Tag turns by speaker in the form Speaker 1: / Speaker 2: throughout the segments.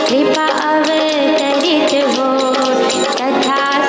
Speaker 1: कृपा अवतरित हो तथा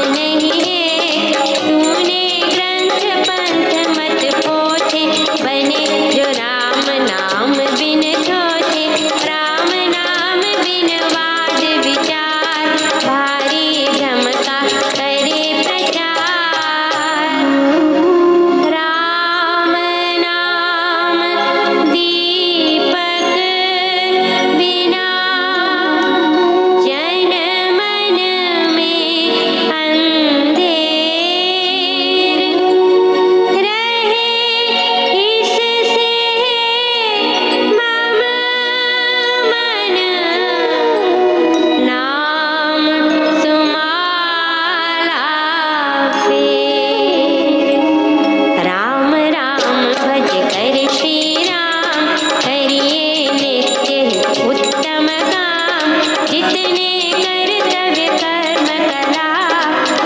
Speaker 1: नहीं है। तूने ग्रंथ पंथ मत पोथे, बने जो राम नाम बिन छोथे। राम नाम बिन वाद विचार, भारी भ्रम का करे प्रचार। राम नाम दीपक बिना, जन मन में अंधेर। रहे इससे मम मन, नाम सुमाला फेर। राम राम भज कर श्री राम, करिए नित्य उत्तम काम। जितने कर्तव्य कर्म कला,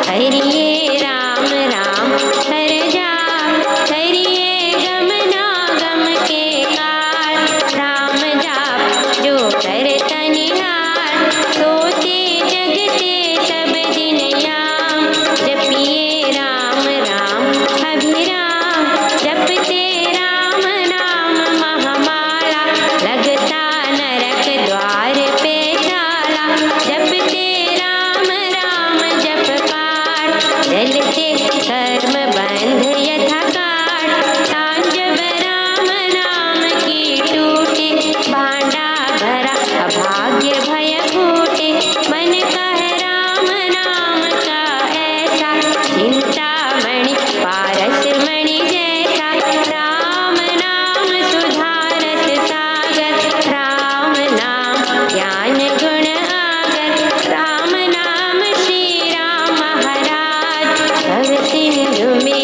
Speaker 1: करिए राम राम हर जाम। करिए गमनागम के काल, राम जाप जो करता निहाल। सोते जगते सब दिन याम, जपिए राम राम अभिराम। जपते राम नाम महामाला, लगता नरक द्वार पे ताला। जपते राम राम जप पाठ, जलते कर्म बंध यथा काट। तांजब राम नाम की टूटे, भांडा भरा अभाग्य भय फूटे। मन कह राम नाम का ऐसा, चिंतामणि पारस मणि जैसा। राम नाम सुधारस सागर, राम नाम ज्ञान गुण आगर। राम नाम श्री राम महाराज, भव सिंधु में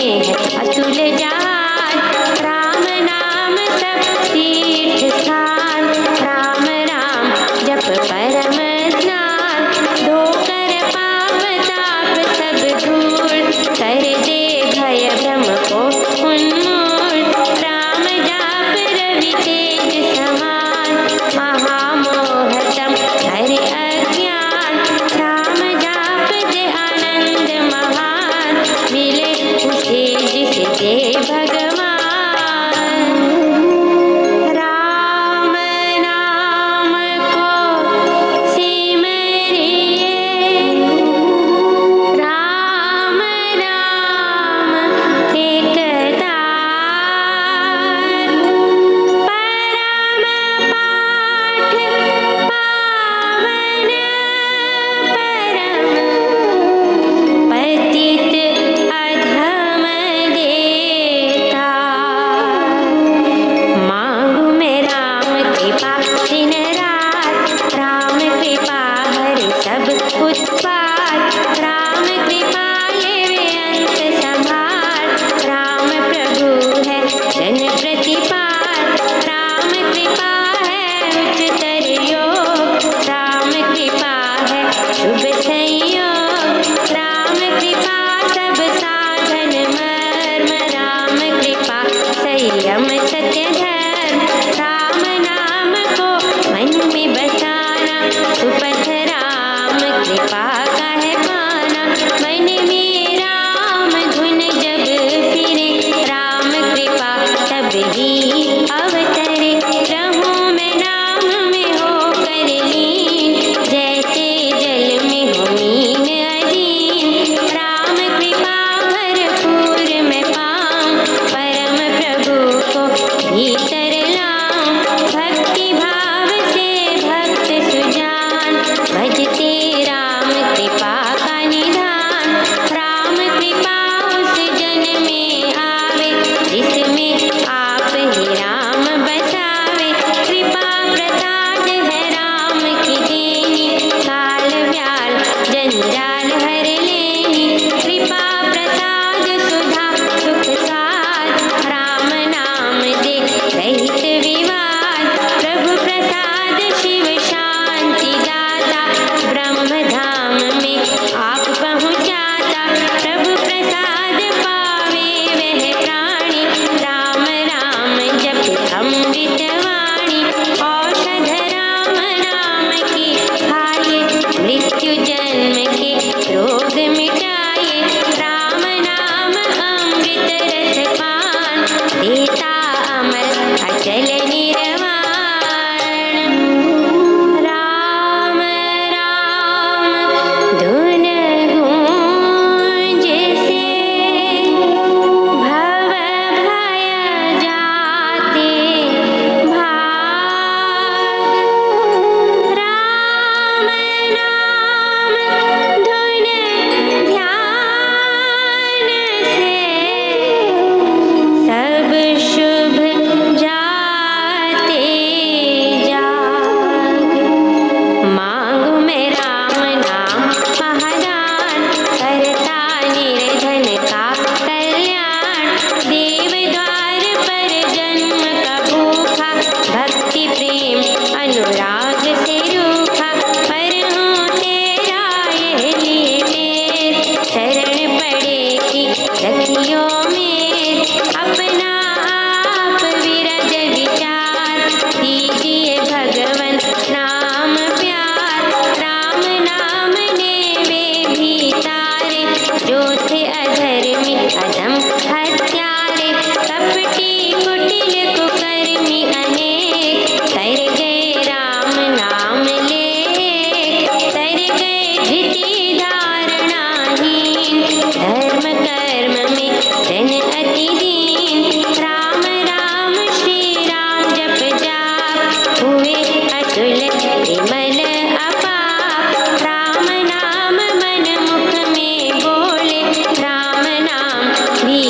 Speaker 1: जो थे अधर्मी अधम हत्यारे, कपटी कुटिल कुकर्मी अनेक, तर गए राम नाम लेक, तर गए धृति धारणाहीन, धर्म कर्म में जन अति दीन, राम राम श्री राम जप जाप, हुए अतुल विमल अपाप, राम नाम मन मुख में बोले, राम नाम भी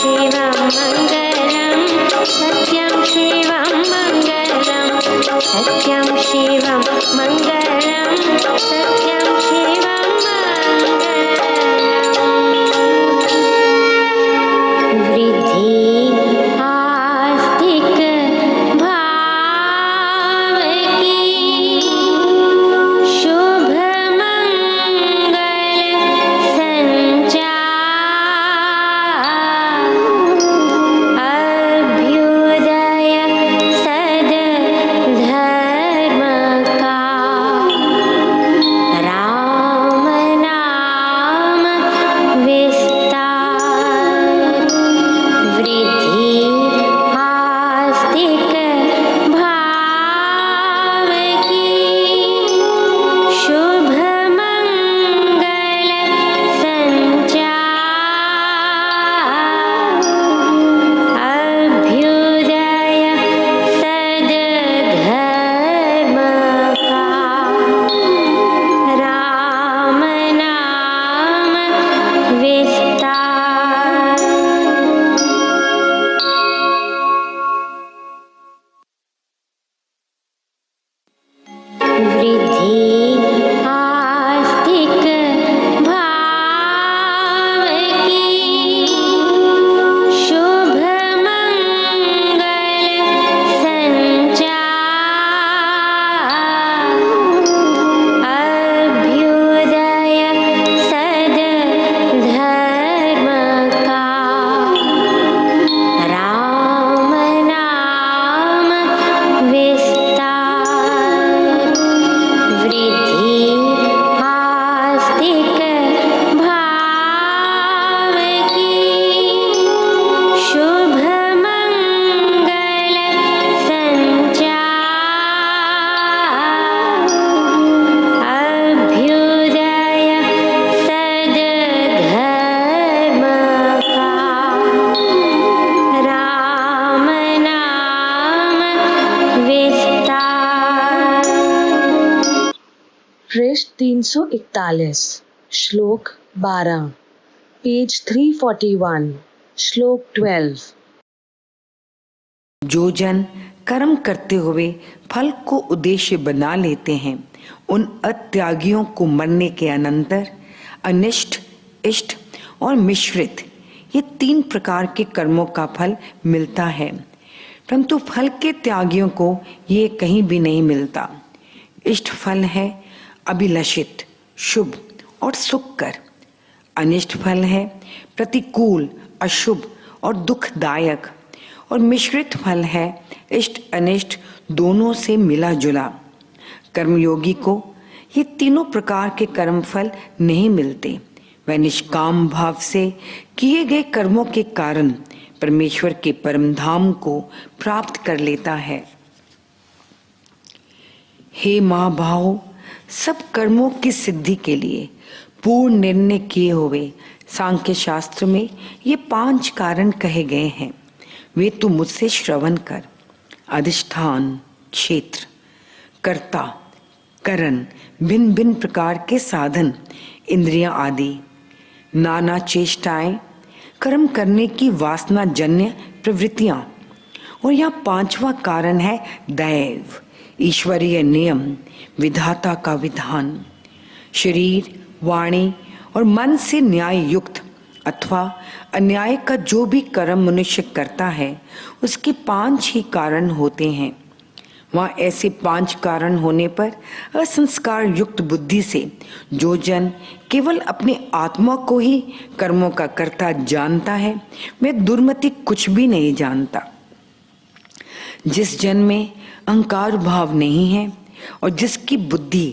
Speaker 1: शिवं मङ्गलं सत्यं शिवं मङ्गलं सत्यं शिवं मङ्गलं सत्यं शिवं मङ्गलम् वृद्धि आस्तिक भाव की शुभ मंगल संचार अभ्युदय सद धर्म का राम नाम विस्तार वृद्धि आस्तिक भाव की शुभ मंगल संचार अभ्युदय सद धर्म का राम नाम विस्तार। वृद्धि आस्तिक भाव की शुभ मंगल संचार अभ्युदय सद धर्म का राम नाम विस्तार वृद्धि आस्तिक भाव की शुभ मंगल संचार अभ्युदय सद धर्म का राम नाम विस्तार।
Speaker 2: पृष्ठ 341 श्लोक 12 पेज 341 श्लोक 12।
Speaker 3: जो जन कर्म करते हुए फल को उद्देश्य बना लेते हैं उन अत्यागियों को मरने के अनंतर अनिष्ट, इष्ट और मिश्रित ये 3 प्रकार के कर्मों का फल मिलता है, परंतु फल के त्यागियों को ये कहीं भी नहीं मिलता। इष्ट फल है अभिलषित, शुभ और सुखकर। अनिष्ट फल है प्रतिकूल, अशुभ और दुखदायक। और मिश्रित फल है इष्ट अनिष्ट दोनों से मिला जुला। कर्मयोगी को ये तीनों प्रकार के कर्म फल नहीं मिलते। वह निष्काम भाव से किए गए कर्मों के कारण परमेश्वर के परम धाम को प्राप्त कर लेता है। हे महाभाव, सब कर्मों की सिद्धि के लिए पूर्ण निर्णय किए हुए सांख्य शास्त्र में ये 5 कारण कहे गए हैं। वे तू मुझसे श्रवण कर। अधिष्ठान, क्षेत्र, कर्ता, करण, भिन्न भिन्न प्रकार के साधन, इंद्रियां आदि, नाना चेष्टाएं, कर्म करने की वासना जन्य प्रवृत्तियां। और यहाँ 5वां कारण है दैव, ईश्वरीय नियम, विधाता का विधान। शरीर, वाणी और मन से न्याय युक्त अथवा अन्याय का जो भी कर्म मनुष्य करता है उसके 5 ही कारण होते हैं। वहाँ ऐसे 5 कारण होने पर असंस्कार युक्त बुद्धि से जो जन केवल अपनी आत्मा को ही कर्मों का कर्ता जानता है वह दुर्मति कुछ भी नहीं जानता। जिस जन में अहंकार भाव नहीं है और जिसकी बुद्धि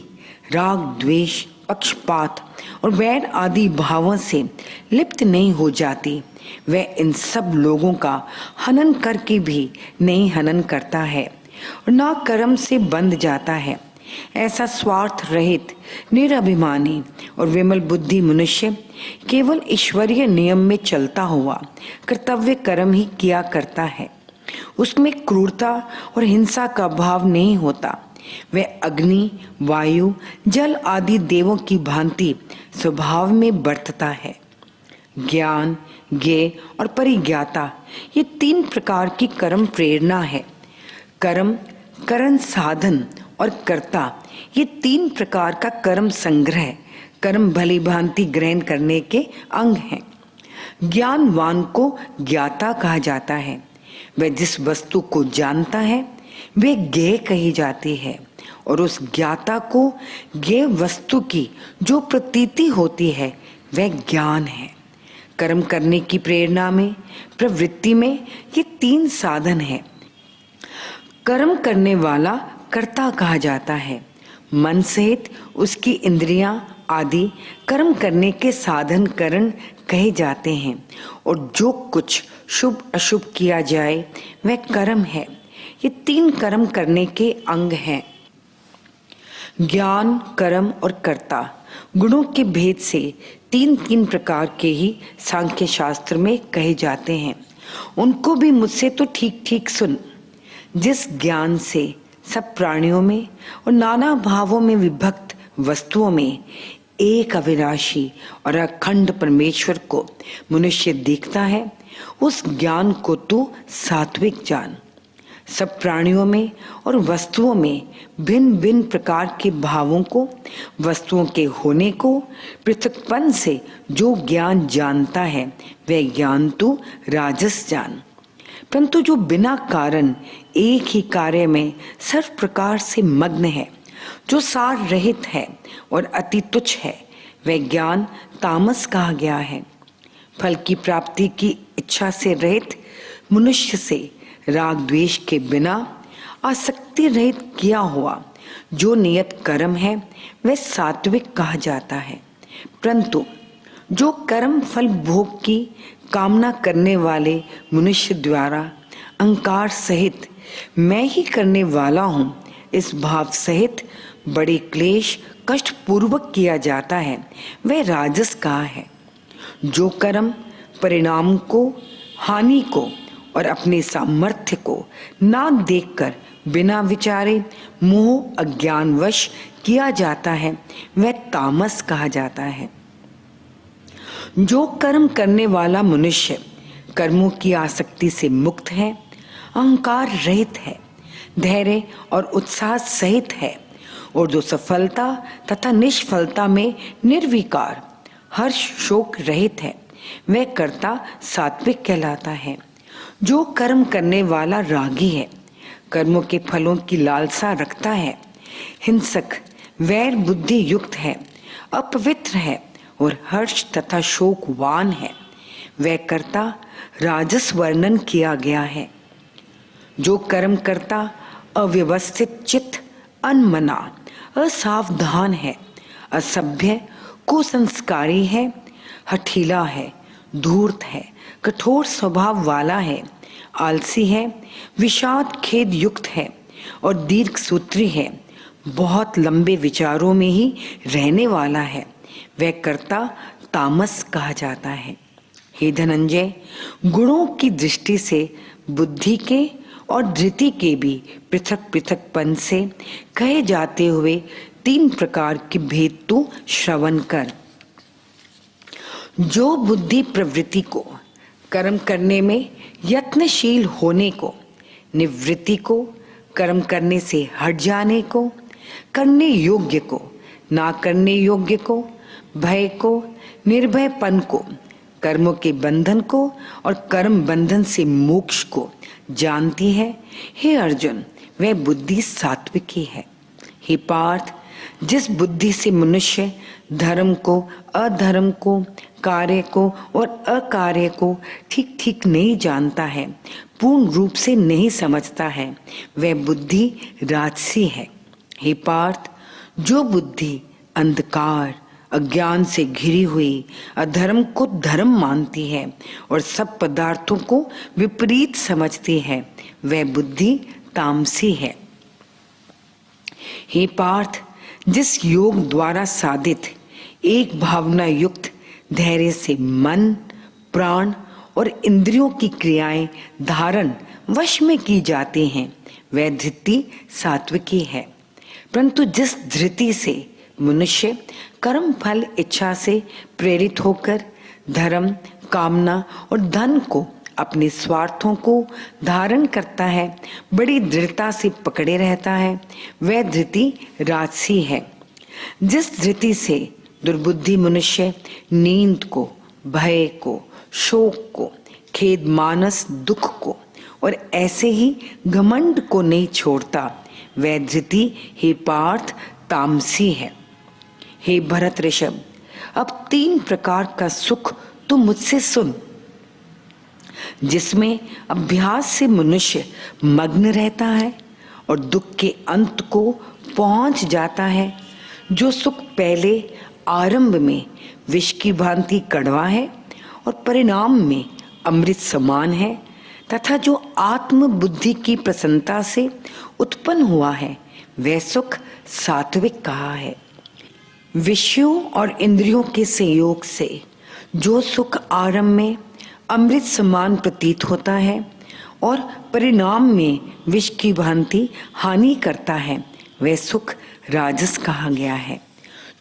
Speaker 3: राग, द्वेष, पक्षपात और वैर आदि भावों से लिप्त नहीं हो जाती, वह इन सब लोगों का हनन करके भी नहीं हनन करता है और ना कर्म से बंध जाता है। ऐसा स्वार्थ रहित, निरभिमानी और विमल बुद्धि मनुष्य केवल ईश्वरीय नियम में चलता हुआ कर्तव्य कर्म ही किया करता है। उसमें क्रूरता और हिंसा का भाव नहीं होता। वह अग्नि, वायु, जल आदि देवों की भांति स्वभाव में बरतता है। ज्ञान, ज्ञेय और परिज्ञाता, ये 3 प्रकार की कर्म प्रेरणा है। कर्म, करण साधन और कर्ता, ये 3 प्रकार का कर्म संग्रह, कर्म भली भांति ग्रहण करने के अंग हैं। ज्ञानवान को ज्ञाता कहा जाता है। वह जिस वस्तु को जानता है वह ज्ञेय कही जाती है, और उस ज्ञाता को ज्ञेय वस्तु की जो प्रतीति होती है वह ज्ञान है। कर्म करने की प्रेरणा में, प्रवृत्ति में ये 3 साधन है। कर्म करने वाला कर्ता कहा जाता है। मन सहित उसकी इंद्रियां आदि कर्म करने के साधन करण कहे जाते हैं, और जो कुछ शुभ अशुभ किया जाए वह कर्म है। ये 3 कर्म करने के अंग हैं। ज्ञान, कर्म और कर्ता गुणों के भेद से 3 प्रकार के ही सांख्य शास्त्र में कहे जाते हैं। उनको भी मुझसे तो ठीक ठीक सुन। जिस ज्ञान से सब प्राणियों में और नाना भावों में विभक्त वस्तुओं में एक अविनाशी और अखंड परमेश्वर को मनुष्य देखता है, उस ज्ञान को तू सात्विक जान। सब प्राणियों में और वस्तुओं में भिन्न भिन्न प्रकार के भावों को, वस्तुओं के होने को, पृथकपन से जो ज्ञान जानता है वह ज्ञान तू राजस जान। परंतु जो बिना कारण एक ही कार्य में सर्व प्रकार से मग्न है, जो सार रहित है और अति तुच्छ है, वह ज्ञान तामस कहा गया है। फल की प्राप्ति की इच्छा से रहित मनुष्य से राग द्वेष के बिना आसक्ति रहित किया हुआ जो नियत कर्म है वह सात्विक कहा जाता है। परंतु जो कर्म फल भोग की कामना करने वाले मनुष्य द्वारा अहंकार सहित मैं ही करने वाला हूँ इस भाव सहित बड़े क्लेश कष्ट पूर्वक किया जाता है वह राजस कहा है। जो कर्म परिणाम को, हानि को और अपने सामर्थ्य को ना देखकर बिना विचारे मोह अज्ञानवश किया जाता है वह तामस कहा जाता है। जो कर्म करने वाला मनुष्य कर्मों की आसक्ति से मुक्त है, अहंकार रहित है, धैर्य और उत्साह सहित है, और जो सफलता तथा निष्फलता में निर्विकार हर्ष शोक रहित है, वह कर्ता सात्विक कहलाता है। जो कर्म करने वाला रागी है, कर्मों के फलों की लालसा रखता है, हिंसक वैर बुद्धि युक्त है, अपवित्र है और हर्ष तथा शोकवान है, वह कर्ता राजस वर्णन किया गया है। जो कर्म करता अव्यवस्थित चित्त, अनमना, असावधान है, असभ्य, कुसंस्कारी है, हठीला है, धूर्त है, कठोर स्वभाव वाला है, आलसी है, विषाद खेद युक्त है और दीर्घ सूत्री है, बहुत लंबे विचारों में ही रहने वाला है, वह कर्ता तामस कहा जाता है। हे धनंजय, गुणों की दृष्टि से बुद्धि के और धृति के भी पृथक पृथकपन से कहे जाते हुए 3 प्रकार के भेद तू श्रवण कर। जो बुद्धि प्रवृत्ति को, कर्म करने में यत्नशील होने को, निवृत्ति को, कर्म करने से हट जाने को, करने योग्य को, ना करने योग्य को, भय को, निर्भयपन को, कर्मों के बंधन को और कर्म बंधन से मोक्ष को जानती है, हे अर्जुन, वह बुद्धि सात्विकी है। हे पार्थ, जिस बुद्धि से मनुष्य धर्म को, अधर्म को, कार्य को और अकार्य को ठीक ठीक नहीं जानता है, पूर्ण रूप से नहीं समझता है, वह बुद्धि राजसी है। हे पार्थ, जो बुद्धि अंधकार अज्ञान से घिरी हुई अधर्म को धर्म मानती है और सब पदार्थों को विपरीत समझती है, वह बुद्धि तामसी है। हे पार्थ, जिस योग द्वारा साधित एक भावना युक्त धैर्य से मन, प्राण और इंद्रियों की क्रियाएं धारण वश में की जाती हैं, वह धृति सात्विकी है। परंतु जिस धृति से मनुष्य कर्म फल इच्छा से प्रेरित होकर धर्म, कामना और धन को, अपने स्वार्थों को धारण करता है, बड़ी दृढ़ता से पकड़े रहता है, वह धृति राजसी है। जिस धृति से दुर्बुद्धि मनुष्य नींद को, भय को, शोक को, खेद मानस दुख को और ऐसे ही घमंड को नहीं छोड़ता, वह धृति हे पार्थ तामसी है। हे भरत ऋषभ, अब 3 प्रकार का सुख तू मुझसे सुन, जिसमें अभ्यास से मनुष्य मग्न रहता है और दुख के अंत को पहुंच जाता है। जो सुख पहले आरंभ में विष की भांति कड़वा है और परिणाम में अमृत समान है, तथा जो आत्म बुद्धि की प्रसन्नता से उत्पन्न हुआ है, वह सुख सात्विक कहा है। विषयों और इंद्रियों के संयोग से जो सुख आरंभ में अमृत समान प्रतीत होता है और परिणाम में विष की भांति हानि करता है, वह सुख राजस कहा गया है।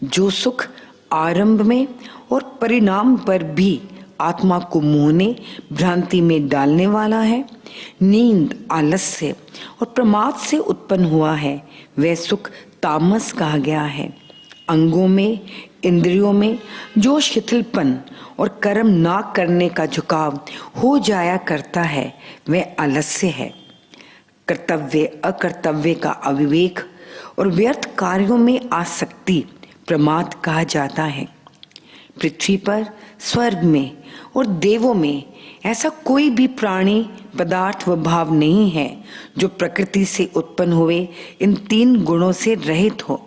Speaker 3: जो सुख आरंभ में और परिणाम पर भी आत्मा को मोहने भ्रांति में डालने वाला है, नींद, आलस्य और प्रमाद से उत्पन्न हुआ है, वह सुख तामस कहा गया है। अंगों में, इंद्रियों में जो शिथिलपन और कर्म ना करने का झुकाव हो जाया करता है, वह आलस्य है। कर्तव्य अकर्तव्य का अविवेक और व्यर्थ कार्यों में आसक्ति प्रमाद कहा जाता है। पृथ्वी पर, स्वर्ग में और देवों में ऐसा कोई भी प्राणी, पदार्थ व भाव नहीं है जो प्रकृति से उत्पन्न हुए इन 3 गुणों से रहित हो।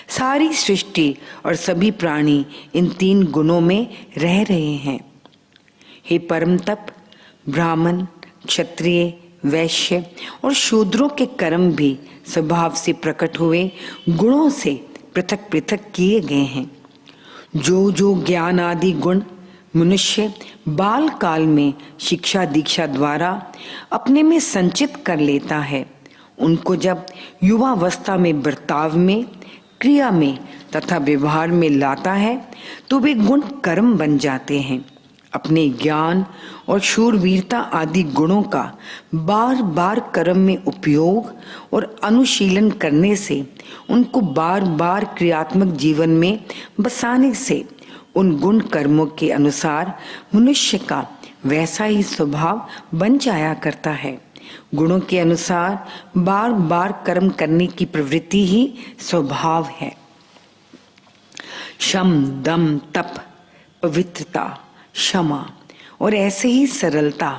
Speaker 3: सारी सृष्टि और सभी प्राणी इन 3 गुणों में रह रहे हैं। हे परम तप, ब्राह्मण, क्षत्रिय, वैश्य और शूद्रों के कर्म भी स्वभाव से प्रकट हुए गुणों से पृथक पृथक किए गए हैं। जो जो ज्ञान आदि गुण मनुष्य बाल काल में शिक्षा दीक्षा द्वारा अपने में संचित कर लेता है, उनको जब युवावस्था में बर्ताव में, क्रिया में तथा व्यवहार में लाता है तो वे गुण कर्म बन जाते हैं। अपने ज्ञान और शूरवीरता आदि गुणों का बार बार कर्म में उपयोग और अनुशीलन करने से, उनको बार बार क्रियात्मक जीवन में बसाने से उन गुण कर्मों के अनुसार मनुष्य का वैसा ही स्वभाव बन जाया करता है। गुणों के अनुसार बार बार कर्म करने की प्रवृत्ति ही स्वभाव है। शम, दम, तप, पवित्रता, क्षमा और ऐसे ही सरलता,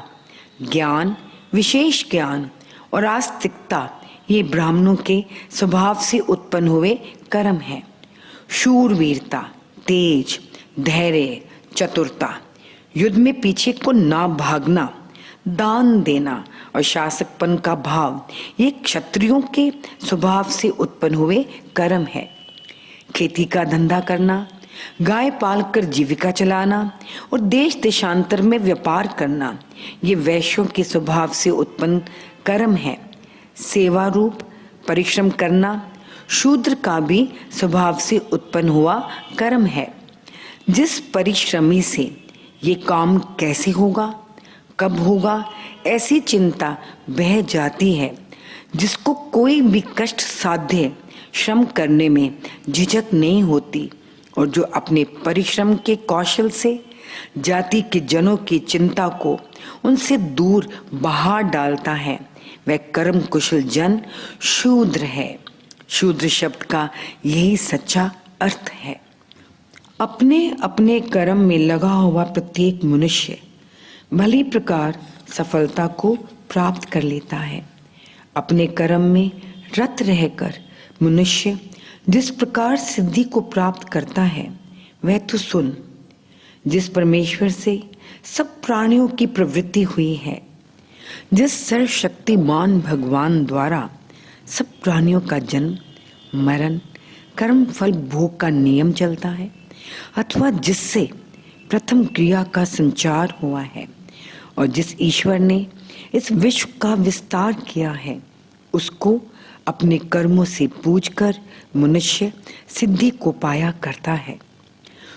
Speaker 3: ज्ञान, विशेष ज्ञान और आस्तिकता ये ब्राह्मणों के स्वभाव से उत्पन्न हुए कर्म हैं। शूरवीरता, तेज, धैर्य, चतुरता, युद्ध में पीछे को ना भागना, दान देना और शासकपन का भाव ये क्षत्रियों के स्वभाव से उत्पन्न हुए कर्म है। खेती का धंधा करना, गाय पालकर जीविका चलाना और देश देशांतर में व्यापार करना ये वैश्यों के स्वभाव से उत्पन्न कर्म है। सेवा रूप परिश्रम करना शूद्र का भी स्वभाव से उत्पन्न हुआ कर्म है। जिस परिश्रमी से ये काम कैसे होगा, कब होगा, ऐसी चिंता बह जाती है, जिसको कोई भी कष्ट साध्य श्रम करने में झिझक नहीं होती और जो अपने परिश्रम के कौशल से जाति के जनों की चिंता को उनसे दूर बहा डालता है, वह कर्म कुशल जन शूद्र है। शूद्र शब्द का यही सच्चा अर्थ है। अपने अपने कर्म में लगा हुआ प्रत्येक मनुष्य भली प्रकार सफलता को प्राप्त कर लेता है। अपने कर्म में रत रहकर मनुष्य जिस प्रकार सिद्धि को प्राप्त करता है वह तो सुन। जिस परमेश्वर से सब प्राणियों की प्रवृत्ति हुई है, जिस सर्वशक्तिमान भगवान द्वारा सब प्राणियों का जन्म, मरण, कर्म फल भोग का नियम चलता है, अथवा जिससे प्रथम क्रिया का संचार हुआ है और जिस ईश्वर ने इस विश्व का विस्तार किया है, उसको अपने कर्मों से पूजकर मनुष्य सिद्धि को पाया करता है।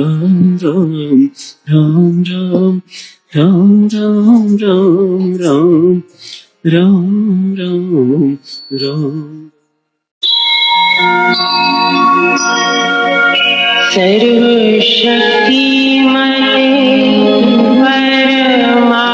Speaker 4: Ram Ram Ram Ram Ram Ram Ram Ram Ram Ram Ram
Speaker 1: सर्व शक्तिमते परमात्मने